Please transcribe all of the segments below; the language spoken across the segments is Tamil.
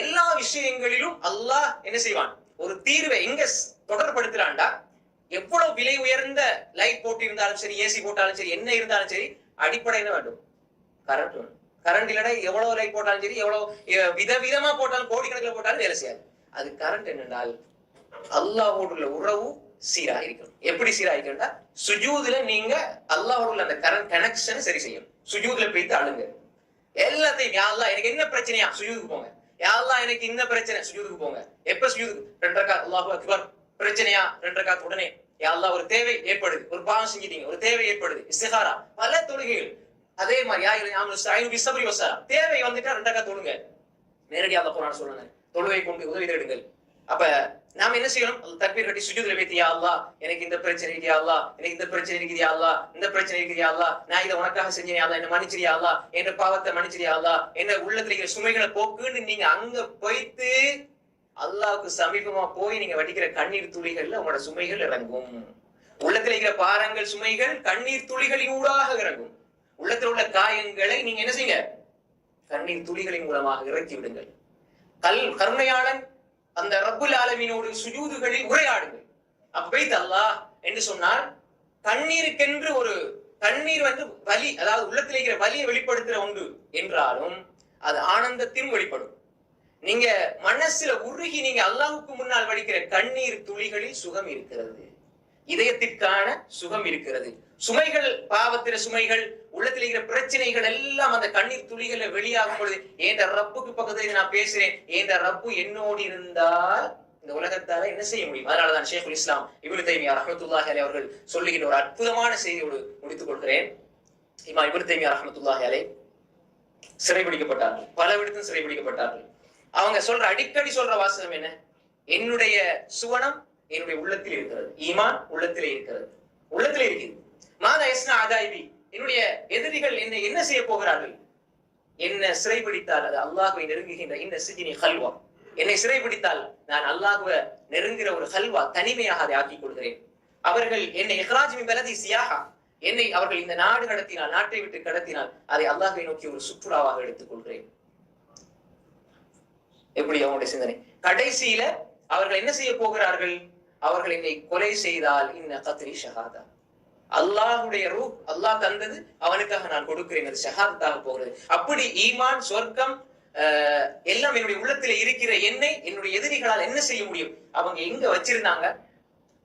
எல்லா விஷயங்களிலும் அல்லாஹ் என்ன செய்வான், ஒரு தீர்வை எங்க தொடர்படுத்துறான்டா, எவ்வளவு விலை உயர்ந்த லைட் போட்டு இருந்தாலும் சரி, ஏசி போட்டாலும் சரி, என்ன இருந்தாலும் சரி, அடிப்படை என்ன வேண்டும்? கரண்ட் வேணும். கரண்ட் இல்லடா எவ்வளவு லைட் போட்டாலும் சரி, எவ்வளவு விதவிதமா போட்டாலும், கோடிக்கணக்கில் போட்டாலும் வேலை செய்யாது. அது கரண்ட் என்னென்றால் அல்லாஹ்வோடு உள்ள உறவு சீரா இருக்கணும். எப்படி சீரா இருக்கணும்னா, சுஜூதுல நீங்க அல்லாஹ்வோடு உள்ள அந்த கரண்ட் கனெக்ஷன் சரி செய்யும். சுஜூதுல போயிட்டு அழுங்க, எல்லாத்தையும் யா அல்லாஹ் எனக்கு என்ன பிரச்சனையா, சுஜூதுக்கு போங்க. யா அல்லாஹ் எனக்கு இந்த பிரச்சனை, சுஜூதுக்கு போங்க. எப்ப சுஜூது? 2 ரக்காத் அல்லாஹு அக்பர். பிரச்சனையா 2 ரக்காத் உடனே யா அல்லாஹ் ஒரு தேவை ஏற்படுது, ஒரு பாவம் செஞ்சிட்டீங்க, ஒரு தேவை ஏற்படுது, இஸ்திகாரா, பல தொழுகைகள். அதே மாதிரி தேவை வந்துட்டா 2 ரக்காத் தொழுங்க. நேரடியாக அல்லாஹ் குர்ஆன் சொல்றாங்க, தொழுகை கொண்டு உதவி தேடுங்கள். அப்ப நாம என்ன செய்யணும்? தக்பீர் கட்டி சுஜூதுல வைத்து யா அல்லாஹ் எனக்கு இந்த பிரச்சனை இருக்கு, யா அல்லாஹ் எனக்கு இந்த பிரச்சனை இருக்குது, யா அல்லாஹ் இந்த பிரச்சனை இருக்குது, யா அல்லாஹ் நான் இதை உனக்காக செஞ்சேன், யா அல்லாஹ் என்ன மன்னிச்சிரு, யா அல்லாஹ் என்ற பாவத்தை மன்னிச்சிரு, யா அல்லாஹ் என்ன உள்ளத்துல இருக்கிற சுமைகளை போக்குன்னு நீங்க அங்க போய்த்து அல்லாஹ்வுக்கு சமீபமா போய் நீங்க வடிக்கிற கண்ணீர் துளிகள்ல உங்களோட சுமைகள் இறங்கும். உள்ளத்துல இருக்கிற பாரங்கள், சுமைகள் கண்ணீர் துளிகளின் ஊடாக இறங்கும். உள்ளத்துல உள்ள காயங்களை நீங்க என்ன செய்யுங்க? கண்ணீர் துளிகளின் மூலமாக இறக்கி விடுங்கள். கருணையாளன் அந்த ரப்புல் ஆலமீனோடு சுஜூதுகளில் உரையாடுங்கள். அப்ப அல்லாஹ் என்று சொன்னால், கண்ணீருக்கென்று ஒரு கண்ணீர் வலி, அதாவது உள்ளத்தில் இருக்கிற வலியை வெளிப்படுத்துற ஒன்று என்றாலும் அது ஆனந்தத்தின் வெளிப்படும். நீங்க மனசுல உருகி நீங்க அல்லாஹ்வுக்கு முன்னால் வடிக்கிற கண்ணீர் துளிகளில் சுகம் இருக்கிறது, இதயத்திற்கான சுகம் இருக்கிறது. சுமைகள், பாவத்திர சுமைகள், உள்ளத்தில் இருக்கிற பிரச்சனைகள் எல்லாம் அந்த கண்ணீர் துளிகளை வெளியாகும் பொழுது, என்ற ரப்புக்கு பக்கத்துல நான் பேசுறேன், என்ற ரப்பு என்னோடு இருந்தால் இந்த உலகத்தால என்ன செய்ய முடியும்? அதனாலதான் ஷேகுல் இஸ்லாம் இப்னு தைமியா ரஹ்மத்துல்லாஹி அலைஹி அவர்கள் சொல்லுகின்ற ஒரு அற்புதமான செய்தியோடு முடித்துக் கொள்கிறேன். இமாம் இப்னு தைமியா ரஹ்மத்துல்லாஹி அலைஹி சிறைபிடிக்கப்பட்டார்கள், பல விடத்தில் சிறைபிடிக்கப்பட்டார்கள். அவங்க சொல்ற அடிக்கடி சொல்ற வாசகம் என்ன? என்னுடைய சுவனம் என்னுடைய உள்ளத்தில் இருக்கிறது, ஈமான் உள்ளத்திலே இருக்கிறது, உள்ளத்திலே இருக்கிறது. மாதா யஸ்னா அதாயிபி, என்னுடைய எதிரிகள் என்னை என்ன செய்ய போகிறார்கள்? என்ன சிறைபிடித்தால் அது அல்லாஹ்வை நெருங்குகின்ற இந்த சிஜினி ஹல்வா, என்னை சிறைபிடித்தால் நான் அல்லாஹ்வை நெருங்குகிற ஒரு ஹல்வா, தனிமையாக அதை ஆக்கிக் கொள்கிறேன். அவர்கள் என்னை இஹ்ராஜ் மின் பலதி சியாஹா, என்னை அவர்கள் இந்த நாடு கடத்தினால், நாட்டை விட்டு கடத்தினால் அதை அல்லாஹ்வை நோக்கி ஒரு சுற்றுலாவாக எடுத்துக் கொள்கிறேன். எப்படி அவங்களுடைய சிந்தனை? கடைசியில அவர்கள் என்ன செய்ய போகிறார்கள்? அவர்கள் என்னை கொலை செய்தால் இன்ன கத்ரி ஷஹாதா, அல்லாஹ்வுடைய ரூஹ் அல்லாஹ் தந்தது அவனுக்காக நான் கொடுக்கிறேன், அது ஷஹாதத்தாக போகிறது. அப்படி ஈமான், சொர்க்கம் எல்லாம் என்னுடைய உள்ளத்துல இருக்கிற என்னை என்னுடைய எதிரிகளால் என்ன செய்ய முடியும்? அவங்க எங்க வச்சிருந்தாங்க?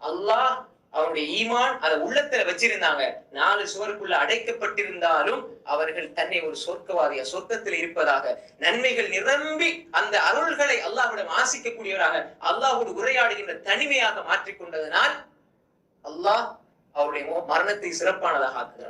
அல்லாஹ் அவனுடைய ஈமான் அதை உள்ளத்துல வச்சிருந்தாங்க. 4 சுவருக்குள்ள அடைக்கப்பட்டிருந்தாலும் அவர்கள் தன்னை ஒரு சொர்க்கவாதியா, சொர்க்கத்தில் இருப்பதாக, நன்மைகள் நிரம்பி அந்த அருள்களை அல்லாஹ்விடம் ஆசிக்கக்கூடியவராக, அல்லாஹ்வோடு உரையாடுகின்ற தனிமையாக மாற்றிக்கொண்டதனால் அல்லாஹ் அவருடைய மரணத்தை சிறப்பானதாக ஆக்குகிறார்.